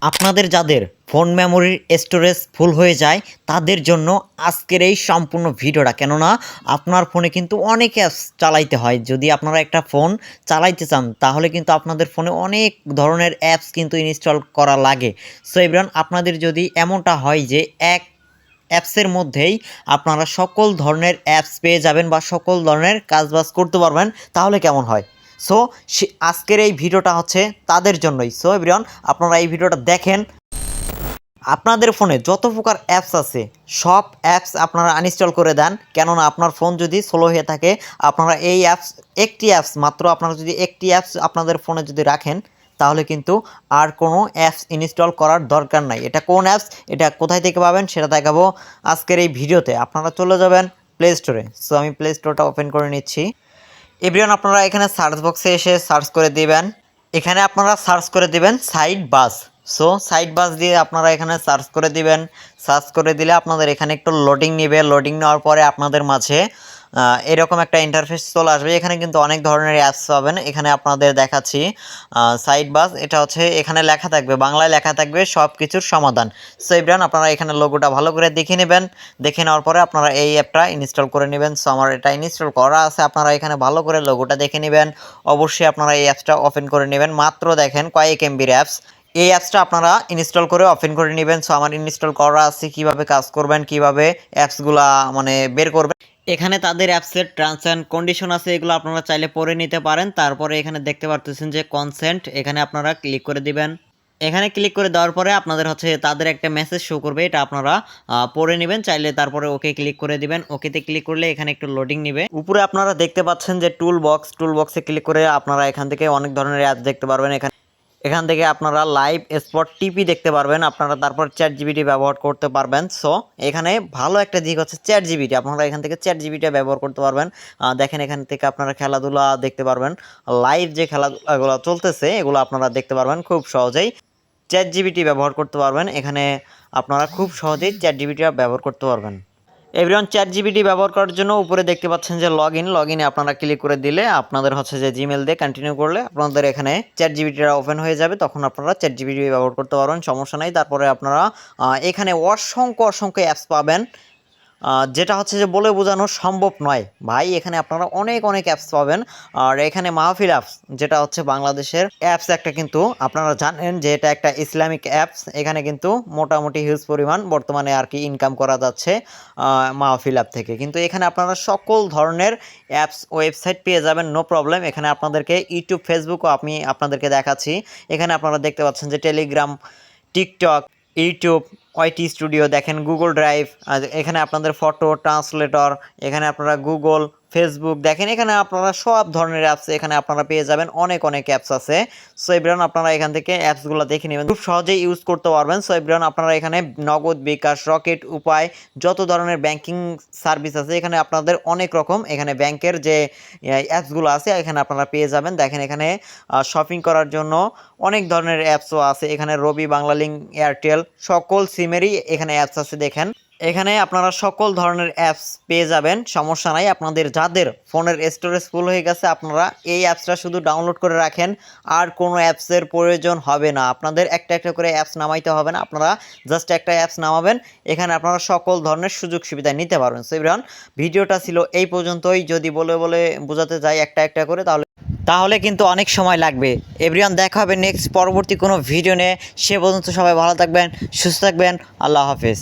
আপনাদের যাদের ফোন মেমোরির স্টোরেজ ফুল হয়ে যায় তাদের জন্য আজকের এই সম্পূর্ণ ভিডিওটা, কেননা আপনার ফোনে কিন্তু অনেক অ্যাপস চালাইতে হয়। যদি আপনারা একটা ফোন চালাইতে চান তাহলে কিন্তু আপনাদের ফোনে অনেক ধরনের অ্যাপস কিন্তু ইনস্টল করা লাগে। সো এভরিওয়ান, আপনাদের যদি এমনটা হয় যে এক অ্যাপসের মধ্যেই আপনারা সকল ধরনের অ্যাপস পেয়ে যাবেন বা সকল ধরনের কাজবাজ করতে পারবেন, তাহলে কেমন হয়? সো আজকের এই ভিডিওটা হচ্ছে তাদের জন্যই। সো এভরিওয়ান, আপনারা এই ভিডিওটা দেখেন। আপনাদের ফোনে যত প্রকার অ্যাপস আছে সব অ্যাপস আপনারা আনইনস্টল করে দেন, কেননা আপনার ফোন যদি স্লো হয়ে থাকে আপনারা এই অ্যাপস, একটি অ্যাপস মাত্র, আপনারা যদি একটি অ্যাপস আপনাদের ফোনে যদি রাখেন তাহলে কিন্তু আর কোনো অ্যাপস ইনস্টল করার দরকার নাই। এটা কোন অ্যাপস, এটা কোথায় থেকে পাবেন সেটা দেখাবো আজকের এই ভিডিওতে। আপনারা চলে যাবেন প্লে স্টোরে। সো আমি প্লে স্টোরটা ওপেন করে নিচ্ছি। এভরিওয়ান, আপনারা এখানে সার্চ বক্সে এসে সার্চ করে দিবেন। এখানে আপনারা সার্চ করে দিবেন সাইড বাস। সো সাইড বাস দিয়ে আপনারা এখানে সার্চ করে দিবেন। সার্চ করে দিলে আপনাদের এখানে একটু লোডিং নেবে। লোডিং নেওয়ার পরে আপনাদের মাঝে এরকম একটা ইন্টারফেস চলে আসবে। এখানে কিন্তু অনেক ধরনের অ্যাপস পাবেন। এখানে আপনাদের দেখাচ্ছি সাইড বাস, এটা হচ্ছে এখানে লেখা থাকবে, বাংলায় লেখা থাকবে সব কিছুর সমাধান। সো এভরিওয়ান, আপনারা এখানে লোগোটা ভালো করে দেখে নেবেন। দেখে নেওয়ার পরে আপনারা এই অ্যাপটা ইনস্টল করে নেবেন। সো আমার এটা ইনস্টল করা আছে, আপনারা এখানে ভালো করে লোগোটা দেখে নেবেন। অবশ্যই আপনারা এই অ্যাপসটা ওপেন করে নেবেন। মাত্র দেখেন কয়েক এমবির অ্যাপস। এই অ্যাপসটা আপনারা ইনস্টল করে ওপেন করে নেবেন। সো আমার ইনস্টল করা আছে। কিভাবে কাজ করবেন, কিভাবে অ্যাপসগুলা বের করবেন, এখানে তাদের অ্যাপসের টার্মস অ্যান্ড কন্ডিশন আছে, এগুলো আপনারা চাইলে পড়ে নিতে পারেন। তারপরে এখানে দেখতে পারতেছেন যে কনসেন্ট, এখানে আপনারা ক্লিক করে দিবেন। এখানে ক্লিক করে দেওয়ার পরে আপনাদের হচ্ছে তাদের একটা মেসেজ শো করবে, এটা আপনারা পড়ে নেবেন। চাইলে তারপরে ওকে ক্লিক করে দিবেন। ওকেতে ক্লিক করলে এখানে একটু লোডিং নেবে। উপরে আপনারা দেখতে পাচ্ছেন যে টুল বক্সে ক্লিক করে আপনারা এখান থেকে অনেক ধরনের অ্যাপস দেখতে পারবেন। এখান থেকে আপনারা লাইভ স্পট টিপি দেখতে পারবেন। আপনারা তারপর চ্যাট জিপিটি ব্যবহার করতে পারবেন। সো এখানে ভালো একটা দিক হচ্ছে চ্যাট জিপিটি, আপনারা এখান থেকে চ্যাট জিপিটি ব্যবহার করতে পারবেন। দেখেন এখান থেকে আপনারা খেলাধুলা দেখতে পারবেন। লাইভ যে খেলাধুলাগুলো চলতেছে এগুলো আপনারা দেখতে পারবেন খুব সহজেই। চ্যাট জিপিটি ব্যবহার করতে পারবেন। এখানে আপনারা খুব সহজেই চ্যাট জিপিটি ব্যবহার করতে পারবেন। এভরিওয়ান, চ্যাট জিপিটি ব্যবহার করার জন্য উপরে দেখতে পাচ্ছেন যে লগইনে আপনারা ক্লিক করে দিলে আপনাদের হচ্ছে যে জিমেল দিয়ে কন্টিনিউ করলে আপনাদের এখানে চ্যাট জিপিটিটা ওপেন হয়ে যাবে। তখন আপনারা চ্যাট জিপিটি ব্যবহার করতে পারবেন, সমস্যা নাই। তারপরে আপনারা এখানে অসংখ্য অ্যাপস পাবেন, যেটা হচ্ছে যে বলে বোঝানো সম্ভব নয় ভাই। এখানে আপনারা অনেক অ্যাপস পাবেন। আর এখানে মাহফিল অ্যাপস, যেটা হচ্ছে বাংলাদেশের অ্যাপস একটা, কিন্তু আপনারা জানেন যে এটা একটা ইসলামিক অ্যাপস। এখানে কিন্তু মোটামুটি হিউজ পরিমাণ বর্তমানে আর কি ইনকাম করা যাচ্ছে মাহফিল অ্যাপ থেকে। কিন্তু এখানে আপনারা সকল ধরনের অ্যাপস ওয়েবসাইট পেয়ে যাবেন, নো প্রবলেম। এখানে আপনাদেরকে ইউটিউব, ফেসবুকও আমি আপনাদেরকে দেখাচ্ছি। এখানে আপনারা দেখতে পাচ্ছেন যে Telegram, TikTok, YouTube, YT studio, দেখেন গুগল ড্রাইভ, এখানে আপনাদের ফটো ট্রান্সলেটর, এখানে আপনারা গুগল, ফেসবুক, দেখেন এখানে আপনারা সব ধরনের অ্যাপস এখানে আপনারা পেয়ে যাবেন। অনেক অ্যাপস আছে। সো এভরিওয়ান, আপনারা এখান থেকে অ্যাপসগুলো দেখে নেবেন, খুব সহজেই ইউজ করতে পারবেন। সো এভরিওয়ান, আপনারা এখানে নগদ, বিকাশ, রকেট, উপায়, যত ধরনের ব্যাংকিং সার্ভিস আছে এখানে আপনাদের অনেক রকম, এখানে ব্যাংকের যে অ্যাপসগুলো আছে এখানে আপনারা পেয়ে যাবেন। দেখেন এখানে শপিং করার জন্য অনেক ধরনের অ্যাপসও আছে। এখানে রবি, বাংলালিংক, এয়ারটেল, সকল সিমেরই এখানে অ্যাপস আছে। দেখেন এখানে আপনারা সকল ধরনের অ্যাপস পেয়ে যাবেন, সমস্যা নাই। আপনাদের যাদের ফোনের স্টোরেজ ফুল হয়ে গেছে আপনারা এই অ্যাপসটা শুধু ডাউনলোড করে রাখেন, আর কোনো অ্যাপসের প্রয়োজন হবে না। আপনাদের একটা করে অ্যাপস নামাইতে হবে না, আপনারা জাস্ট একটা অ্যাপস নামাবেন, এখানে আপনারা সকল ধরনের সুযোগ সুবিধা নিতে পারবেন। সো এভরিওয়ান, ভিডিওটা ছিল এই পর্যন্তই। যদি বলে বোঝাতে যাই একটা করে তাহলে কিন্তু অনেক সময় লাগবে। এভরিওয়ান, দেখা হবে নেক্সট পরবর্তী কোনো ভিডিও নিয়ে। সে পর্যন্ত সবাই ভালো থাকবেন, সুস্থ থাকবেন। আল্লাহ হাফেজ।